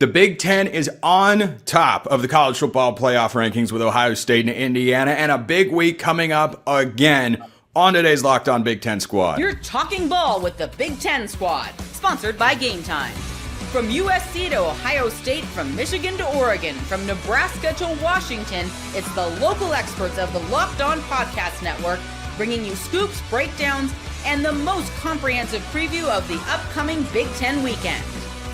The Big Ten is on top of the college football playoff rankings with Ohio State and Indiana, and a big week coming up again on today's Locked On Big Ten Squad. You're talking ball with the Big Ten Squad, sponsored by Gametime. From USC to Ohio State, from Michigan to Oregon, from Nebraska to Washington, it's the local experts of the Locked On Podcast Network bringing you scoops, breakdowns, and the most comprehensive preview of the upcoming Big Ten weekend.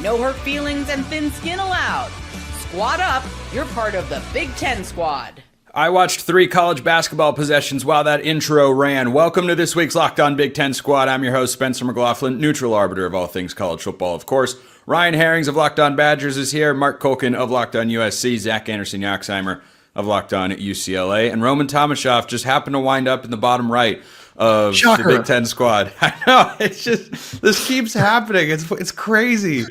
No hurt feelings and thin skin allowed. Squad up, you're part of the Big Ten Squad. I watched 3 college basketball possessions while that intro ran. Welcome to this week's Locked On Big Ten Squad. I'm your host, Spencer McLaughlin, neutral arbiter of all things college football, of course. Ryan Herrings of Locked On Badgers is here. Marc Colkin of Locked On USC. Zach Anderson-Yaxheimer of Locked On UCLA. And Roman Tomashoff just happened to wind up in the bottom right of the Big Ten Squad. I know, it's just, this keeps happening. It's crazy.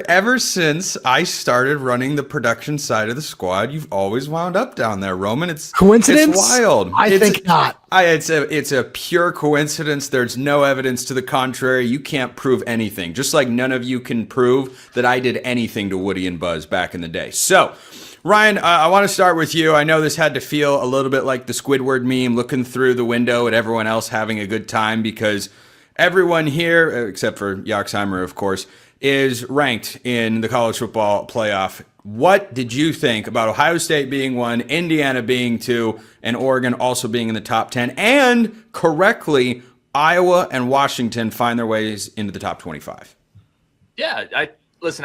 Ever since I started running the production side of the squad, you've always wound up down there, Roman. It's coincidence? It's wild. I think not. It's a pure coincidence. There's no evidence to the contrary. You can't prove anything. Just like none of you can prove that I did anything to Woody and Buzz back in the day. So, Ryan, I want to start with you. I know this had to feel a little bit like the Squidward meme, looking through the window at everyone else having a good time, because everyone here, except for Yaxheimer, of course, is ranked in the college football playoff. What did you think about Ohio State being 1, Indiana being 2, and Oregon also being in the top 10? And correctly, Iowa and Washington find their ways into the top 25. Yeah, I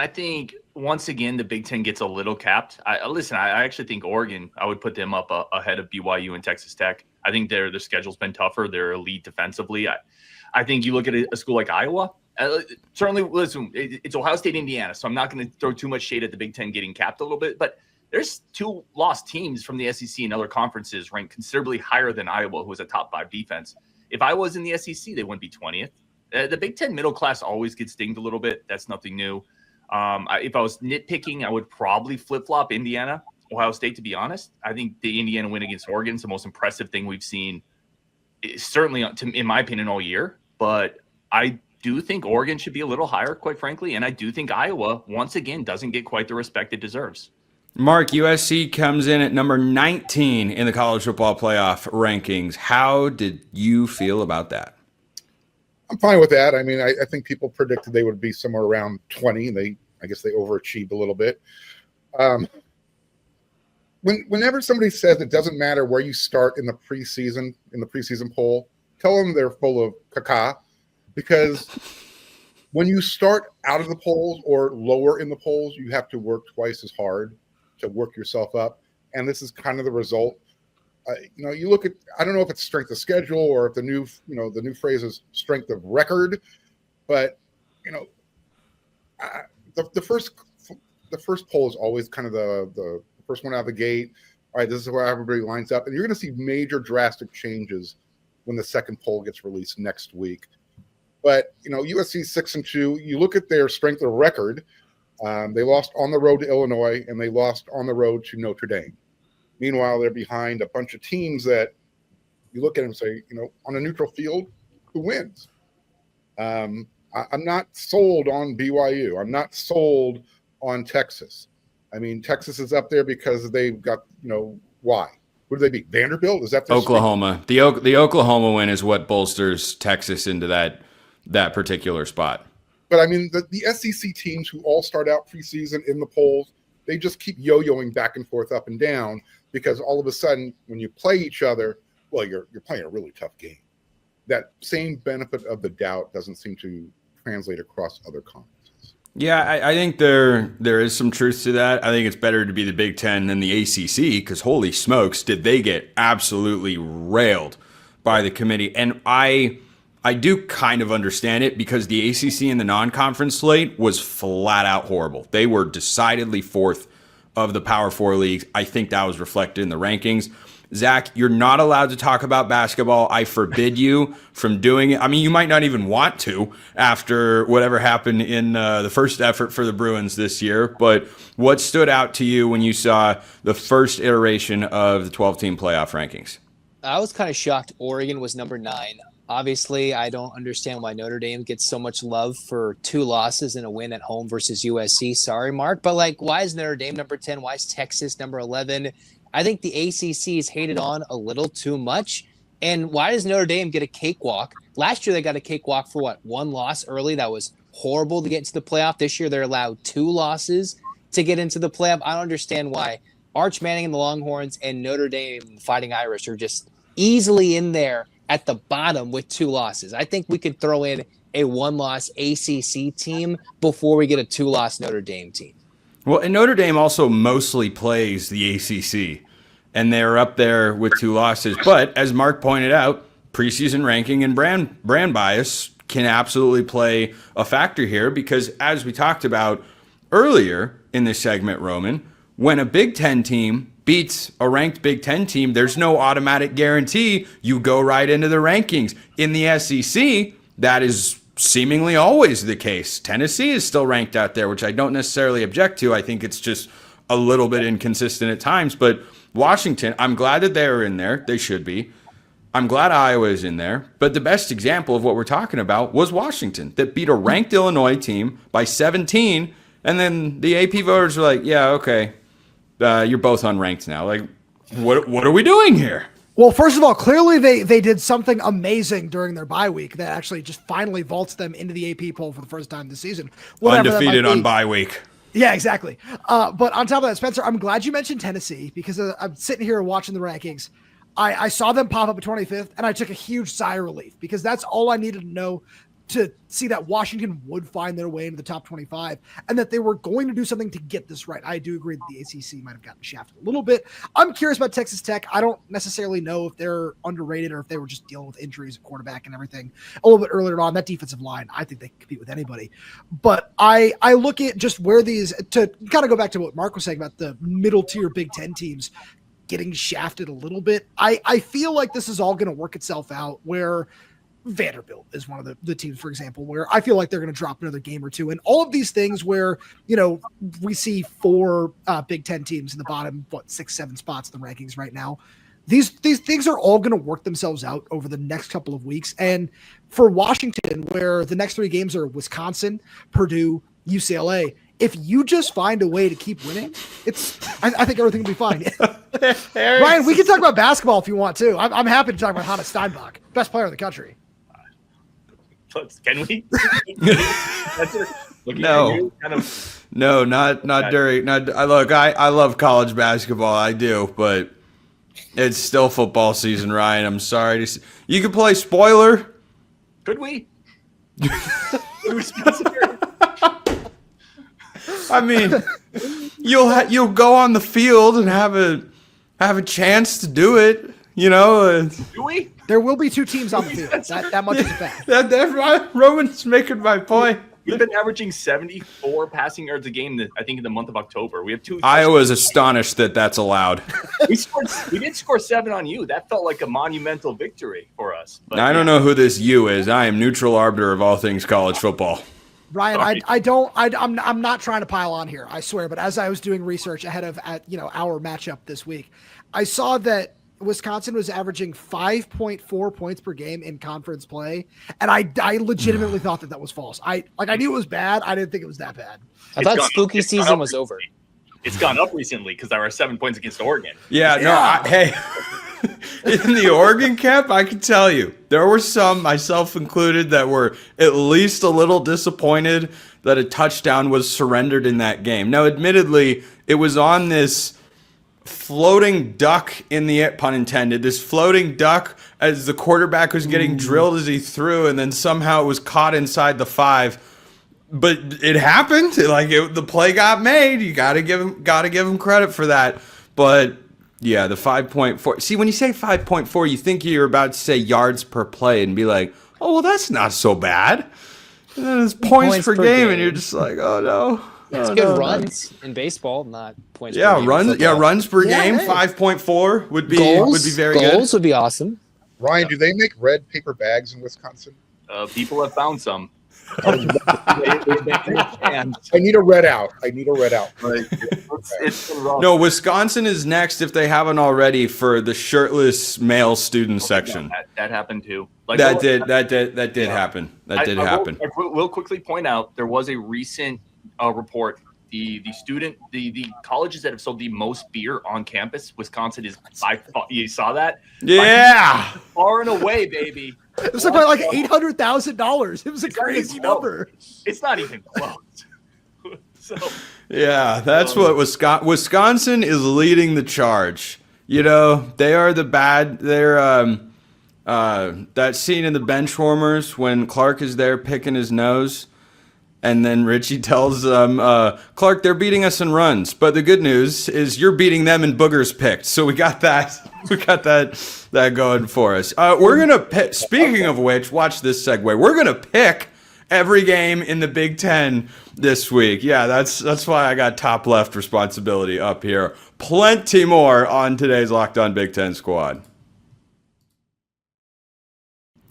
think once again the Big Ten gets a little capped. I actually think Oregon, I would put them up ahead of BYU and Texas Tech. I think their schedule's been tougher. They're elite defensively. I think you look at a school like Iowa. Certainly, listen, it's Ohio State, Indiana, so I'm not going to throw too much shade at the Big Ten getting capped a little bit, but there's 2 lost teams from the SEC and other conferences ranked considerably higher than Iowa, who was a top 5 defense. If I was in the SEC, they wouldn't be 20th. The Big Ten middle class always gets dinged a little bit. That's nothing new. If I was nitpicking, I would probably flip-flop Indiana, Ohio State, to be honest. I think the Indiana win against Oregon is the most impressive thing we've seen, certainly, in my opinion, all year, but I do think Oregon should be a little higher, quite frankly, and I do think Iowa, once again, doesn't get quite the respect it deserves. Marc, USC comes in at number 19 in the college football playoff rankings. How did you feel about that? I'm fine with that. I mean, I think people predicted they would be somewhere around 20. I guess they overachieved a little bit. Whenever somebody says it doesn't matter where you start in the preseason poll, tell them they're full of caca. Because when you start out of the polls or lower in the polls, you have to work twice as hard to work yourself up. And this is kind of the result. You look at, I don't know if it's strength of schedule or if the new phrase is strength of record, but the first poll is always kind of the first one out of the gate. All right, this is where everybody lines up, and you're going to see major drastic changes when the second poll gets released next week. But, USC 6-2, you look at their strength of record, they lost on the road to Illinois and they lost on the road to Notre Dame. Meanwhile, they're behind a bunch of teams that you look at and say, on a neutral field, who wins? I'm not sold on BYU. I'm not sold on Texas. I mean, Texas is up there because they've got, why? Who do they beat? Vanderbilt? Is that their Oklahoma? The Oklahoma win is what bolsters Texas into that particular spot. But I mean, the SEC teams who all start out preseason in the polls, they just keep yo-yoing back and forth, up and down, because all of a sudden, when you play each other, well, you're playing a really tough game. That same benefit of the doubt doesn't seem to translate across other conferences. Yeah, I think there is some truth to that. I think it's better to be the Big Ten than the ACC, because holy smokes, did they get absolutely railed by the committee. And I do kind of understand it, because the ACC in the non-conference slate was flat out horrible. They were decidedly 4th of the Power 4 leagues. I think that was reflected in the rankings. Zach, you're not allowed to talk about basketball. I forbid you from doing it. I mean, you might not even want to after whatever happened in the first effort for the Bruins this year. But what stood out to you when you saw the first iteration of the 12-team playoff rankings? I was kind of shocked Oregon was number 9. Obviously, I don't understand why Notre Dame gets so much love for 2 losses and a win at home versus USC. Sorry, Mark. But, like, why is Notre Dame number 10? Why is Texas number 11? I think the ACC is hated on a little too much. And why does Notre Dame get a cakewalk? Last year, they got a cakewalk for, what, 1 loss early? That was horrible to get into the playoff. This year, they're allowed 2 losses to get into the playoff. I don't understand why Arch Manning and the Longhorns and Notre Dame Fighting Irish are just easily in there at the bottom with 2 losses. I think we could throw in a 1-loss ACC team before we get a 2-loss Notre Dame team. Well, and Notre Dame also mostly plays the ACC, and they're up there with 2 losses. But as Mark pointed out, preseason ranking and brand bias can absolutely play a factor here because, as we talked about earlier in this segment, Roman, when a Big Ten team beats a ranked Big Ten team, there's no automatic guarantee you go right into the rankings. In the SEC, that is seemingly always the case. Tennessee is still ranked out there, which I don't necessarily object to. I think it's just a little bit inconsistent at times. But Washington, I'm glad that they're in there. They should be. I'm glad Iowa is in there. But the best example of what we're talking about was Washington, that beat a ranked Illinois team by 17. And then the AP voters were like, yeah, okay. You're both unranked now. Like, what are we doing here? Well, first of all, clearly they did something amazing during their bye week that actually just finally vaults them into the AP poll for the first time this season. Undefeated on bye week. Yeah, exactly. But on top of that, Spencer, I'm glad you mentioned Tennessee because I'm sitting here watching the rankings. I saw them pop up at 25th, and I took a huge sigh of relief because that's all I needed to know to see that Washington would find their way into the top 25 and that they were going to do something to get this right. I do agree that the ACC might have gotten shafted a little bit. I'm curious about Texas Tech. I don't necessarily know if they're underrated or if they were just dealing with injuries at quarterback and everything a little bit earlier on. That defensive line, I think they can compete with anybody. But I look at just where these, to kind of go back to what Marc was saying about the middle tier Big Ten teams getting shafted a little bit. I feel like this is all going to work itself out where Vanderbilt is one of the teams, for example, where I feel like they're going to drop another game or two. And all of these things where, we see 4 Big Ten teams in the bottom, 6, 7 spots in the rankings right now. These things are all going to work themselves out over the next couple of weeks. And for Washington, where the next 3 games are Wisconsin, Purdue, UCLA, if you just find a way to keep winning, I think everything will be fine. Ryan, we can talk about basketball if you want to. I'm happy to talk about Hannah Steinbach, best player in the country. Can we? No, not during. I love college basketball. I do, but it's still football season, Ryan. I'm sorry to see. You can play spoiler. Could we? I mean, you'll go on the field and have a chance to do it. Do we? There will be 2 teams on the field. That much is a fact. Roman's making my point. We've been averaging 74 passing yards a game, I think, in the month of October. We have 2. Iowa's astonished that that's allowed. We did score 7 on you. That felt like a monumental victory for us. But, I don't know who this you is. I am neutral arbiter of all things college football. Ryan, I'm not trying to pile on here, I swear. But as I was doing research ahead of our matchup this week, I saw that Wisconsin was averaging 5.4 points per game in conference play, and I legitimately thought that was false. I knew it was bad. I didn't think it was that bad. I thought spooky season was over. It's gone up recently because there were 7 points against Oregon. Hey, in the Oregon camp, I can tell you there were some, myself included, that were at least a little disappointed that a touchdown was surrendered in that game. Now, admittedly, it was on this floating duck pun intended, this floating duck as the quarterback was getting drilled as he threw, and then somehow it was caught inside the 5. But it happened. The play got made. You gotta give him credit for that. But yeah, the 5.4. See, when you say 5.4, you think you're about to say yards per play and be like, oh well, that's not so bad. And then it's points per game, and you're just like, oh no. It's good runs in baseball, not points. Yeah, per game runs. Yeah, runs per game. 5.4 would be very good. Goals would be awesome. Ryan, do they make red paper bags in Wisconsin? People have found some. I need a red out. Like, It's been rough. No, Wisconsin is next if they haven't already for the shirtless male student section. That happened too. Like, That did happen. That did happen. I will quickly point out there was a recent report. The colleges that have sold the most beer on campus, Wisconsin is by far. You saw that? Yeah. Far and away, baby. It was like $800,000. It was a crazy number. It's not even close. So Yeah, that's what Wisconsin is leading the charge. You know, they are the bad. They're that scene in the Benchwarmers when Clark is there picking his nose. And then Richie tells them, Clark, they're beating us in runs. But the good news is you're beating them in boogers picked. So we got that. We got that going for us. We're going to pick, speaking of which, watch this segue. We're going to pick every game in the Big Ten this week. Yeah, that's why I got top left responsibility up here. Plenty more on today's Locked On Big Ten Squad.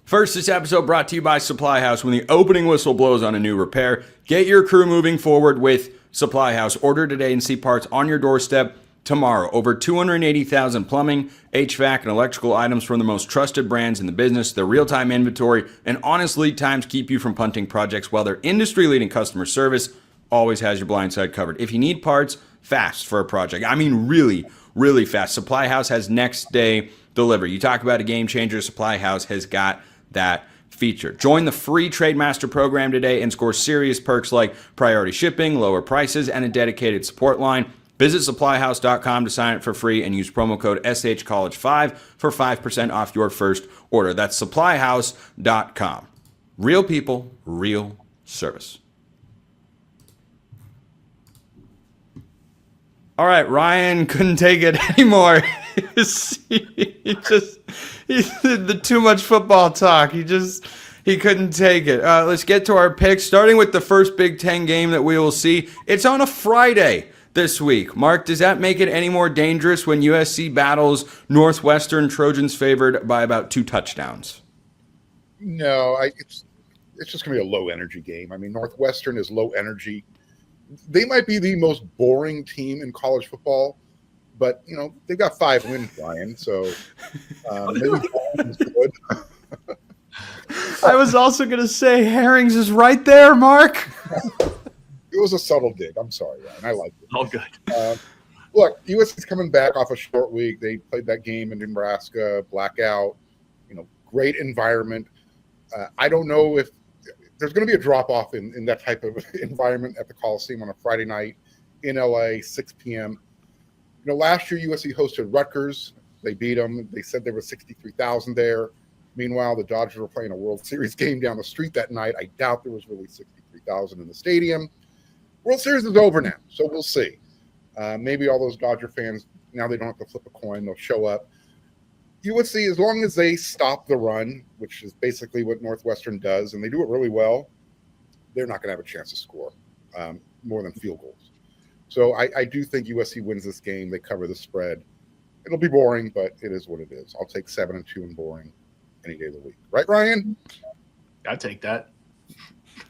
First, this episode brought to you by SupplyHouse. When the opening whistle blows on a new repair, get your crew moving forward with SupplyHouse. Order today and see parts on your doorstep tomorrow. Over 280,000 plumbing, HVAC, and electrical items from the most trusted brands in the business. Their real-time inventory and honest lead times keep you from punting projects, while their industry-leading customer service always has your blind side covered. If you need parts fast for a project, I mean really, really fast, SupplyHouse has next-day delivery. You talk about a game changer, SupplyHouse has got that feature. Join the free Trade Master program today and score serious perks like priority shipping, lower prices, and a dedicated support line. Visit supplyhouse.com to sign up for free and use promo code SHCollege5 for 5% off your first order. That's supplyhouse.com. Real people, real service. All right, Ryan couldn't take it anymore. He did the too much football talk. He couldn't take it. Let's get to our picks, starting with the first Big Ten game that we will see. It's on a Friday this week. Marc, does that make it any more dangerous when USC battles Northwestern, Trojans favored by about 2 touchdowns? No, it's just going to be a low-energy game. I mean, Northwestern is low energy. They might be the most boring team in college football, but, you know, they've got 5 wins, Ryan, so maybe is good. I was also going to say Herring's is right there, Marc. It was a subtle dig. I'm sorry, Ryan. I liked it. All good. Look, USC's coming back off a short week. They played that game in Nebraska, blackout, you know, great environment. I don't know if there's going to be a drop-off in that type of environment at the Coliseum on a Friday night in LA, 6 p.m. You know, last year USC hosted Rutgers. They beat them. They said there was 63,000 there. Meanwhile, the Dodgers were playing a World Series game down the street that night. I doubt there was really 63,000 in the stadium. World Series is over now, so we'll see. Maybe all those Dodger fans, now they don't have to flip a coin. They'll show up. USC, as long as they stop the run, which is basically what Northwestern does, and they do it really well, they're not going to have a chance to score more than field goals. So I do think USC wins this game. They cover the spread. It'll be boring, but it is what it is. I'll take 7-2 in boring any day of the week. Right, Ryan? I'd take that.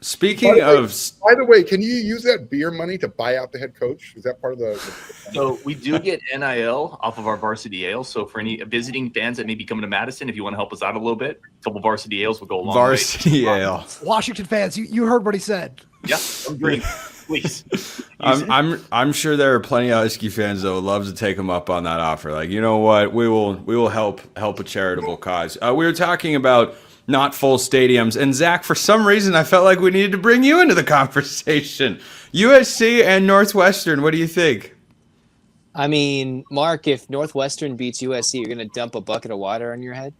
Speaking of... By the way, can you use that beer money to buy out the head coach? Is that part of the So we do get NIL off of our varsity ale. So for any visiting fans that may be coming to Madison, if you want to help us out a little bit, a couple varsity ales will go a long way. Varsity ale. Washington fans, you heard what he said. Yeah, drink, please. I'm sure there are plenty of Husky fans that would love to take him up on that offer. Like, you know what? We will help a charitable cause. We were talking about not full stadiums, and Zach, for some reason, I felt like we needed to bring you into the conversation. USC and Northwestern, what do you think? I mean, Marc, if Northwestern beats USC, you're going to dump a bucket of water on your head?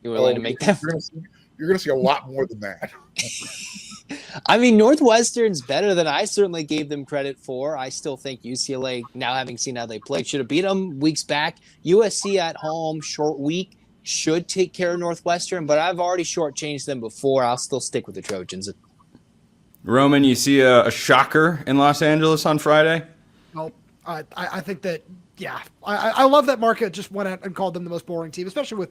You're willing to make that? You're going to see a lot more than that. I mean, Northwestern's better than I certainly gave them credit for. I still think UCLA, now having seen how they played, should have beat them weeks back. USC at home, short week, should take care of Northwestern, but I've already shortchanged them before. I'll still stick with the Trojans. Roman, you see a shocker in Los Angeles on Friday? Nope. I think that Yeah, I love that Marc just went out and called them the most boring team, especially with,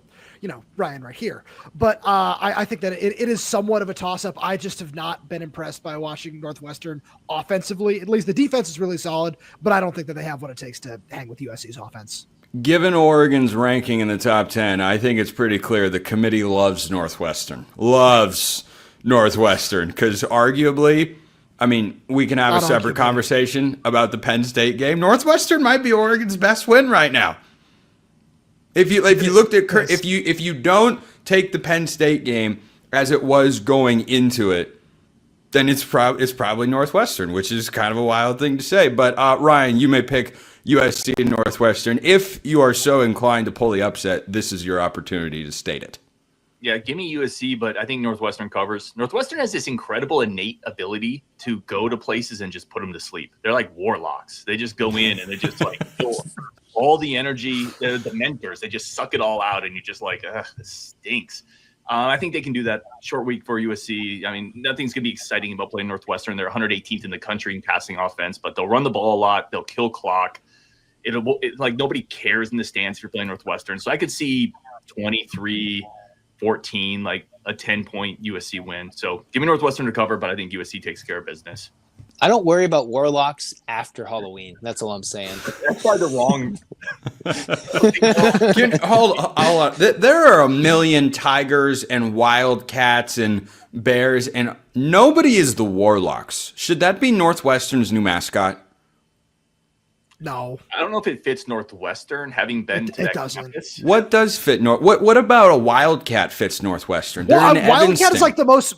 Ryan right here. But I think that it is somewhat of a toss-up. I just have not been impressed by Washington Northwestern offensively. At least the defense is really solid, but I don't think that they have what it takes to hang with USC's offense. Given Oregon's ranking in the top 10, I think it's pretty clear the committee loves Northwestern. Loves Northwestern, because arguably, we can have a separate conversation about the Penn State game. Northwestern might be Oregon's best win right now. If you looked at if you don't take the Penn State game as it was going into it, then it's probably Northwestern, which is kind of a wild thing to say. But Ryan, you may pick USC and Northwestern. If you are so inclined to pull the upset, this is your opportunity to state it. Yeah, give me USC, but I think Northwestern covers. Northwestern has this incredible innate ability to go to places and just put them to sleep. They're like warlocks. They just go in and they just like all the energy. They're the mentors. They just suck it all out, and you're just like, ugh, this stinks. I think they can do that. Short week for USC. Nothing's going to be exciting about playing Northwestern. They're 118th in the country in passing offense, but they'll run the ball a lot. They'll kill clock. Like nobody cares in the stands if you're playing Northwestern. So I could see 23-14, like a 10-point USC win. So give me Northwestern to cover, but I think USC takes care of business. I don't worry about warlocks after Halloween. That's all I'm saying. That's probably the wrong. Hold on. There are a million tigers and wildcats and bears, and nobody is the warlocks. Should that be Northwestern's new mascot? No, I don't know if it fits Northwestern, having been to that doesn't. campus. What does fit What about a wildcat fits Northwestern? They're Well, in Wildcat Evanston. is like the most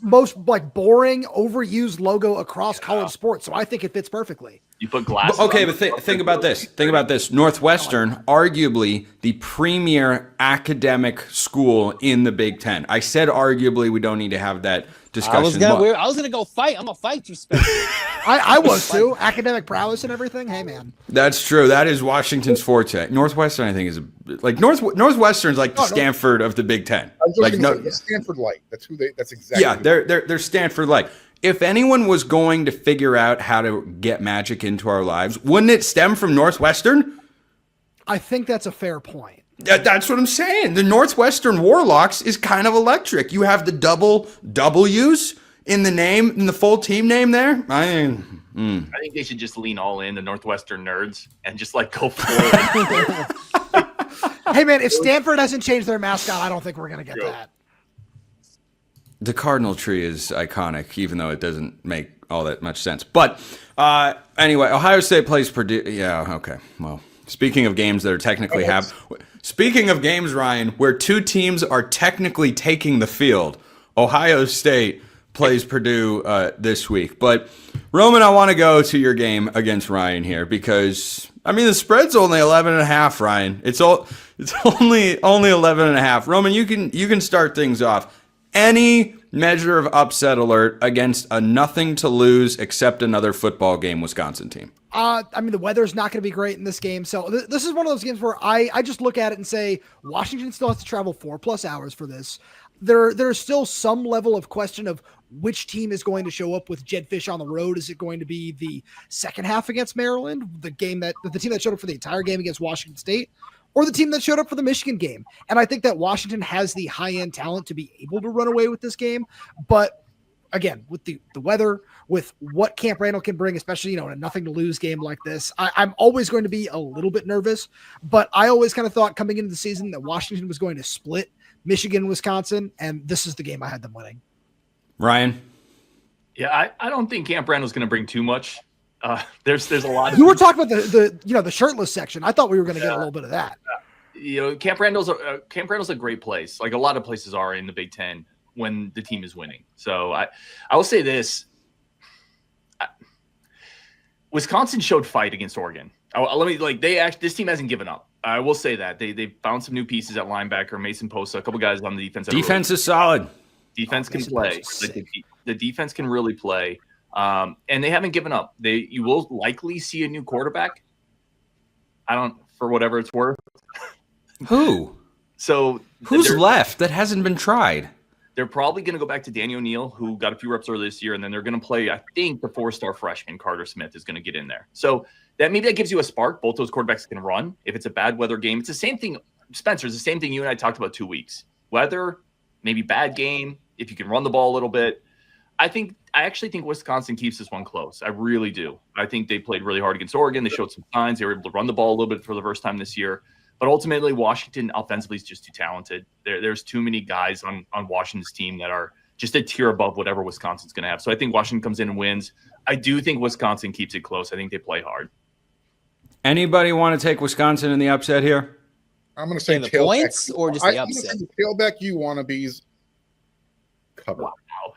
like boring, overused logo across college sports, so I think it fits perfectly. You put glasses. Okay, on but think about this. Think about this. Northwestern, arguably the premier academic school in the Big Ten. I said arguably. We don't need to have that discussion. I was gonna go fight. I'm gonna fight you, Spencer. I was too. Academic prowess and everything. Hey, man. That's true. That is Washington's forte. Northwestern, I think, is Northwestern's like the Stanford of the Big Ten. I was just gonna say, the Stanford Light. That's who they. That's exactly. Yeah, they're Stanford like. If anyone was going to figure out how to get magic into our lives, wouldn't it stem from Northwestern? I think that's a fair point. That's what I'm saying. The Northwestern Warlocks is kind of electric. You have the double W's in the name, in the full team name there. I think they should just lean all in, the Northwestern nerds, and just like go for it. Hey, man, if Stanford hasn't changed their mascot, I don't think we're going to get that. The cardinal tree is iconic, even though it doesn't make all that much sense. But anyway, Ohio State plays Purdue. Yeah, okay. Well, speaking of games that are technically speaking of games, Ryan, where two teams are technically taking the field, Ohio State plays Purdue this week. But Roman, I want to go to your game against Ryan here because the spread's only 11.5. Ryan, it's only 11.5. Roman, you can start things off. Any measure of upset alert against a nothing to lose except another football game Wisconsin team? The weather's not going to be great in this game. So this is one of those games where I just look at it and say, Washington still has to travel 4+ hours for this. There's still some level of question of which team is going to show up with Jedfish on the road. Is it going to be the second half against Maryland, the team that showed up for the entire game against Washington State, or the team that showed up for the Michigan game? And I think that Washington has the high-end talent to be able to run away with this game. But again, with the weather, with what Camp Randall can bring, especially, in a nothing to lose game like this, I'm always going to be a little bit nervous. But I always kind of thought coming into the season that Washington was going to split Michigan, Wisconsin, and this is the game I had them winning. Ryan? Yeah, I don't think Camp Randall's going to bring too much. There's a lot of. You were talking about the shirtless section. I thought we were going to get a little bit of that. Camp Randall's a great place. Like a lot of places are in the Big Ten when the team is winning. So I will say this: Wisconsin showed fight against Oregon. This team hasn't given up. I will say that they found some new pieces at linebacker, Mason Posa, a couple guys on the defense. Defense is solid. Defense can play. The defense can really play. And they haven't given up. You will likely see a new quarterback. For whatever it's worth. Who? So who's left that hasn't been tried? They're probably going to go back to Daniel Neal, who got a few reps earlier this year, and then they're going to play, I think, the 4-star freshman Carter Smith is going to get in there. So that gives you a spark. Both those quarterbacks can run. If it's a bad weather game, it's the same thing, Spencer, it's the same thing you and I talked about 2 weeks. Weather, maybe bad game, if you can run the ball a little bit. I actually think Wisconsin keeps this one close. I really do. I think they played really hard against Oregon. They showed some signs. They were able to run the ball a little bit for the first time this year. But ultimately, Washington offensively is just too talented. There's too many guys on Washington's team that are just a tier above whatever Wisconsin's going to have. So I think Washington comes in and wins. I do think Wisconsin keeps it close. I think they play hard. Anybody want to take Wisconsin in the upset here? I'm going to say the points or just the upset? The tailback you wannabes cover. Wow.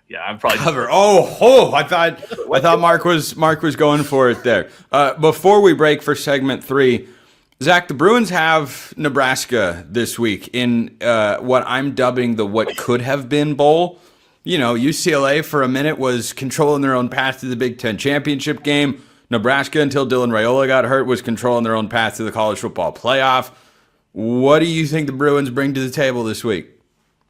Yeah, I'm probably Cover. I thought Marc was going for it there. Before we break for segment 3, Zach, the Bruins have Nebraska this week in what I'm dubbing the what could have been bowl. You know, UCLA for a minute was controlling their own path to the Big Ten championship game. Nebraska, until Dylan Raiola got hurt, was controlling their own path to the college football playoff. What do you think the Bruins bring to the table this week?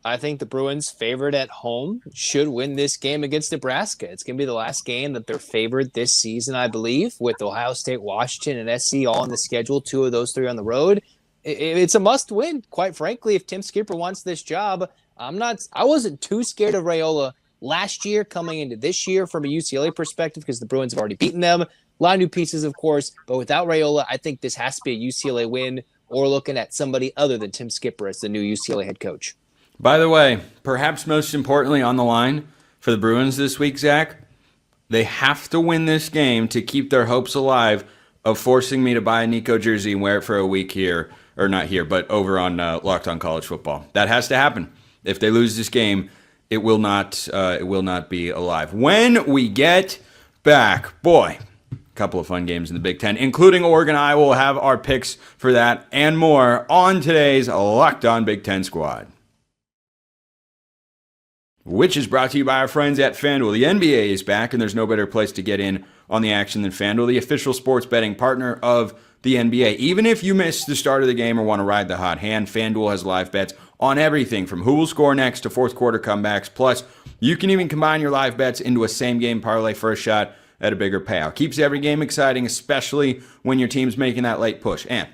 I think the Bruins, favored at home, should win this game against Nebraska. It's going to be the last game that they're favored this season, I believe, with Ohio State, Washington, and SC all on the schedule, 2 of those 3 on the road. It's a must-win, quite frankly. If Tim Skipper wants this job, I wasn't too scared of Raiola last year coming into this year from a UCLA perspective because the Bruins have already beaten them. A lot of new pieces, of course, but without Raiola, I think this has to be a UCLA win or looking at somebody other than Tim Skipper as the new UCLA head coach. By the way, perhaps most importantly on the line for the Bruins this week, Zach, they have to win this game to keep their hopes alive of forcing me to buy a Nico jersey and wear it for a week here, or not here, but over on Locked On College Football. That has to happen. If they lose this game, it will not be alive. When we get back, boy, a couple of fun games in the Big Ten, including Oregon. I will have our picks for that and more on today's Locked On Big Ten Squad, which is brought to you by our friends at FanDuel. The NBA is back, and there's no better place to get in on the action than FanDuel, the official sports betting partner of the NBA. Even if you missed the start of the game or want to ride the hot hand, FanDuel has live bets on everything from who will score next to fourth quarter comebacks. Plus, you can even combine your live bets into a same-game parlay for a shot at a bigger payout. Keeps every game exciting, especially when your team's making that late push. And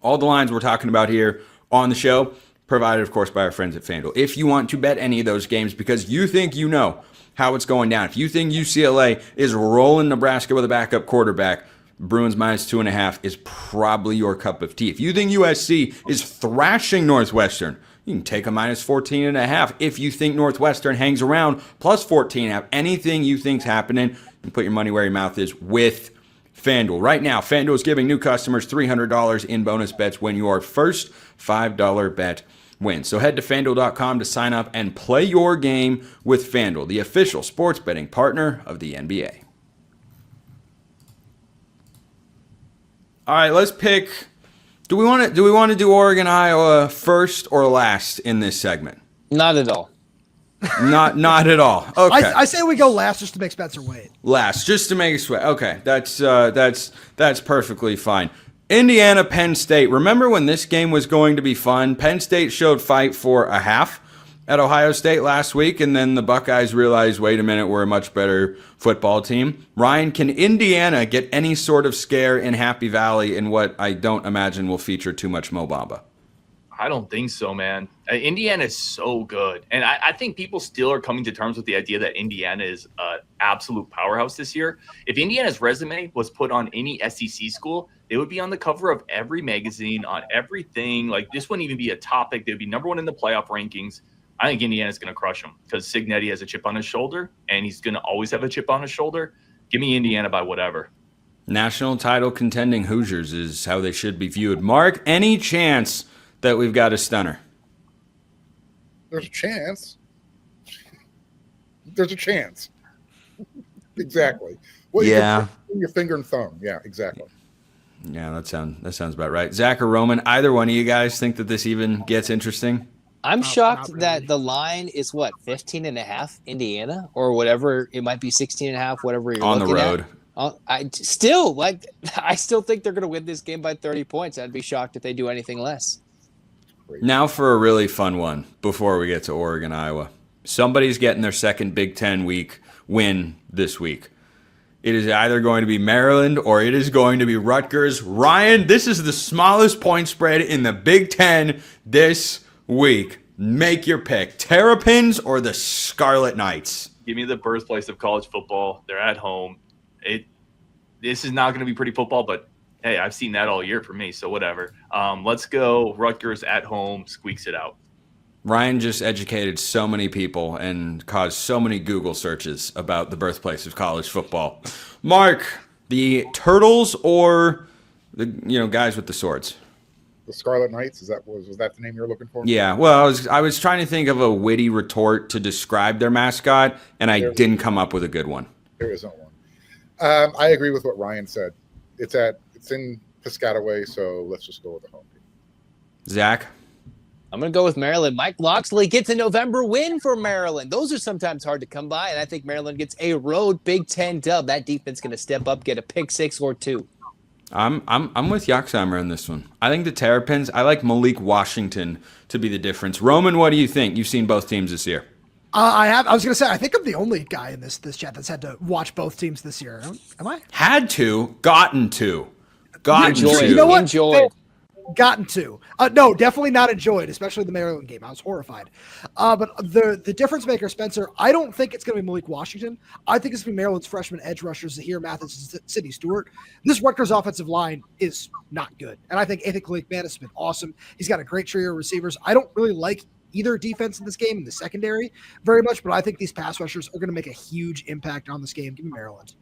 all the lines we're talking about here on the show, provided, of course, by our friends at FanDuel. If you want to bet any of those games because you think you know how it's going down, if you think UCLA is rolling Nebraska with a backup quarterback, Bruins -2.5 is probably your cup of tea. If you think USC is thrashing Northwestern, you can take a -14.5. If you think Northwestern hangs around, +14.5. Anything you think's happening, you can put your money where your mouth is with FanDuel. Right now, FanDuel is giving new customers $300 in bonus bets when your first $5 bet wins. So head to FanDuel.com to sign up and play your game with FanDuel, the official sports betting partner of the NBA. All right, let's pick. Do we want to do Oregon, Iowa first or last in this segment? Not at all. Not at all. Okay. I say we go last just to make Spencer wait. Last, just to make it sweat. Okay, that's perfectly fine. Indiana, Penn State. Remember when this game was going to be fun? Penn State showed fight for a half at Ohio State last week, and then the Buckeyes realized, wait a minute, we're a much better football team. Ryan, can Indiana get any sort of scare in Happy Valley in what I don't imagine will feature too much Mo Bamba? I don't think so, man. Indiana is so good. And I think people still are coming to terms with the idea that Indiana is an absolute powerhouse this year. If Indiana's resume was put on any SEC school, they would be on the cover of every magazine, on everything. Like, this wouldn't even be a topic. They'd be number one in the playoff rankings. I think Indiana's going to crush them because Cignetti has a chip on his shoulder, and he's going to always have a chip on his shoulder. Give me Indiana by whatever. National title contending Hoosiers is how they should be viewed. Marc, any chance that we've got a stunner? There's a chance. There's a chance. Exactly. Well, yeah. Your finger and thumb. Yeah, exactly. Yeah, that sounds about right. Zach or Roman, either one of you guys think that this even gets interesting? I'm shocked that the line is 15.5 Indiana or whatever. It might be 16.5, whatever you're on the road. I still think they're going to win this game by 30 points. I'd be shocked if they do anything less. crazy. Now for a really fun one before we get to Oregon, Iowa. Somebody's getting their second Big Ten week win this week. It is either going to be Maryland or it is going to be Rutgers. Ryan, this is the smallest point spread in the Big Ten this week. Make your pick. Terrapins or the Scarlet Knights? Give me the birthplace of college football. They're at home. This is not going to be pretty football, but hey, I've seen that all year for me, so whatever. Let's go Rutgers at home, squeaks it out. Ryan just educated so many people and caused so many Google searches about the birthplace of college football. Marc, the Turtles or the guys with the swords? The Scarlet Knights, was that the name you were looking for? Yeah, well, I was trying to think of a witty retort to describe their mascot, and I didn't come up with a good one. There isn't one. I agree with what Ryan said. It's in Piscataway, so let's just go with the home team. Zach? I'm going to go with Maryland. Mike Locksley gets a November win for Maryland. Those are sometimes hard to come by, and I think Maryland gets a road Big Ten dub. That defense going to step up, get a pick 6 or 2. I'm with Yaxheimer on this one. I think the Terrapins, I like Malik Washington to be the difference. Roman, what do you think? You've seen both teams this year. I was going to say, I think I'm the only guy in this chat that's had to watch both teams this year. Am I? Had to, gotten to. Enjoyed. You know what? Enjoyed. Gotten to. No, definitely not enjoyed, especially the Maryland game. I was horrified. But the difference maker, Spencer, I don't think it's going to be Malik Washington. I think it's going to be Maryland's freshman edge rushers, Zahir Mathis and Sidney Stewart. This Rutgers offensive line is not good. And I think Anthony Kalik-Man has been awesome. He's got a great trio of receivers. I don't really like either defense in this game in the secondary very much, but I think these pass rushers are going to make a huge impact on this game. Give me Maryland.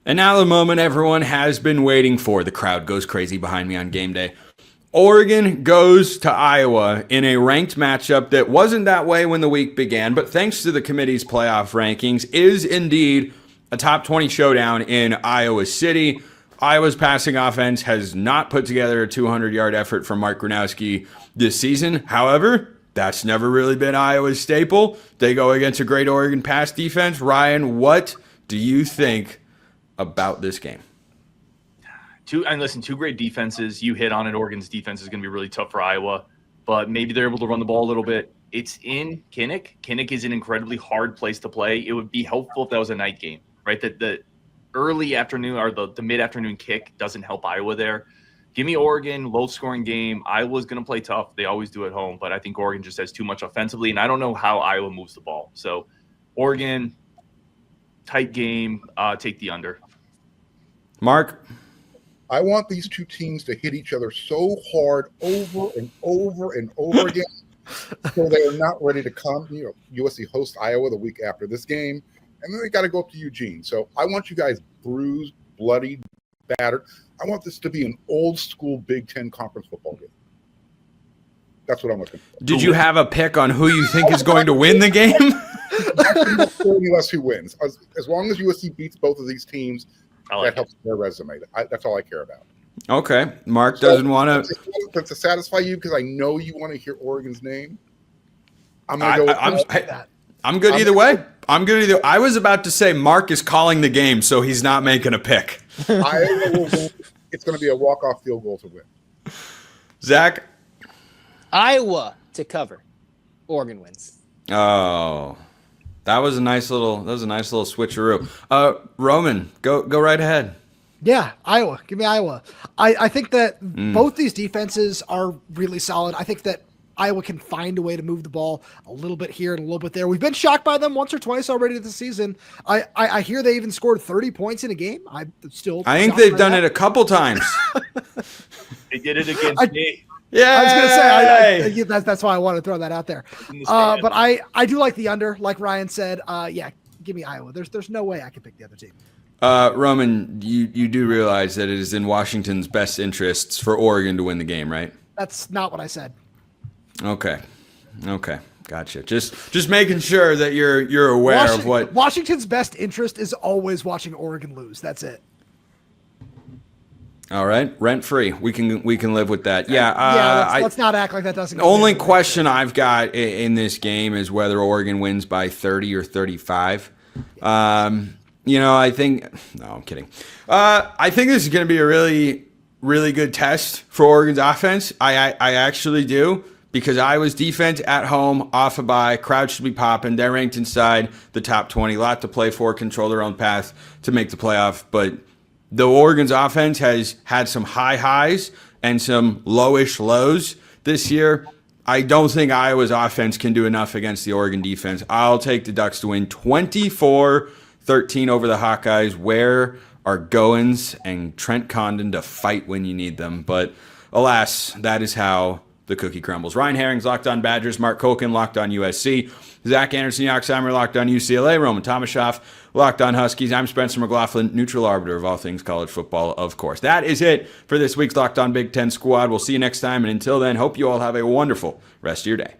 And now the moment everyone has been waiting for. The crowd goes crazy behind me on game day. Oregon goes to Iowa in a ranked matchup that wasn't that way when the week began, but thanks to the committee's playoff rankings, is indeed a top 20 showdown in Iowa City. Iowa's passing offense has not put together a 200-yard effort from Marc Gronowski this season. However, that's never really been Iowa's staple. They go against a great Oregon pass defense. Ryan, what do you think about this game? Two great defenses. You hit on it. Oregon's defense is going to be really tough for Iowa, but maybe they're able to run the ball a little bit. It's in Kinnick. Kinnick is an incredibly hard place to play. It would be helpful if that was a night game, right? That the early afternoon or the mid-afternoon kick doesn't help Iowa there. Give me Oregon, low-scoring game. Iowa's going to play tough. They always do at home, but I think Oregon just has too much offensively, and I don't know how Iowa moves the ball. So Oregon, tight game, take the under. Marc? I want these two teams to hit each other so hard over and over and over again so they are not ready to come. USC hosts Iowa the week after this game, and then they got to go up to Eugene. So I want you guys bruised, bloodied, battered. I want this to be an old-school Big Ten conference football game. That's what I'm looking for. Did you have a pick on who you think is going to win the game? Less who wins. As long as USC beats both of these teams, that helps their resume. That's all I care about. Okay. Marc doesn't want to satisfy you because I know you want to hear Oregon's name. I'm going to go with that. I'm good either way. I'm good either. I was about to say Marc is calling the game, so he's not making a pick. Iowa will win. It's going to be a walk-off field goal to win. Zach? Iowa to cover. Oregon wins. Oh. That was a nice little switcheroo. Roman, go right ahead. Yeah, Iowa. Give me Iowa. I think that both these defenses are really solid. I think that Iowa can find a way to move the ball a little bit here and a little bit there. We've been shocked by them once or twice already this season. I hear they even scored 30 points in a game. I think they've done it a couple times. They did it against me. Yeah, I was going to say that's why I wanted to throw that out there. But I do like the under, like Ryan said. Yeah, give me Iowa. There's no way I can pick the other team. Roman, you do realize that it is in Washington's best interests for Oregon to win the game, right? That's not what I said. Okay, gotcha. Just making sure that you're aware of what Washington's best interest is. Always watching Oregon lose. That's it. All right, rent free. We can live with that. Let's not act like that doesn't. The only question I've got in this game is whether Oregon wins by 30 or 35. I think. No, I'm kidding. I think this is going to be a really really good test for Oregon's offense. I actually do, because Iowa's defense at home, off a bye, crowd should be popping. They're ranked inside the top 20. A lot to play for, control their own path to make the playoff. But the Oregon's offense has had some high highs and some lowish lows this year. I don't think Iowa's offense can do enough against the Oregon defense. I'll take the Ducks to win 24-13 over the Hawkeyes. Where are Goins and Trent Condon to fight when you need them? But alas, that is how the cookie crumbles. Ryan Herring's Locked On Badgers, Marc Colkin Locked On USC, Zach Anderson Yoxheimer Locked On UCLA, Roman Tomashoff Locked On Huskies. I'm Spencer McLaughlin, neutral arbiter of all things college football, of course. That is it for this week's Locked On Big Ten Squad. We'll see you next time, and until then, hope you all have a wonderful rest of your day.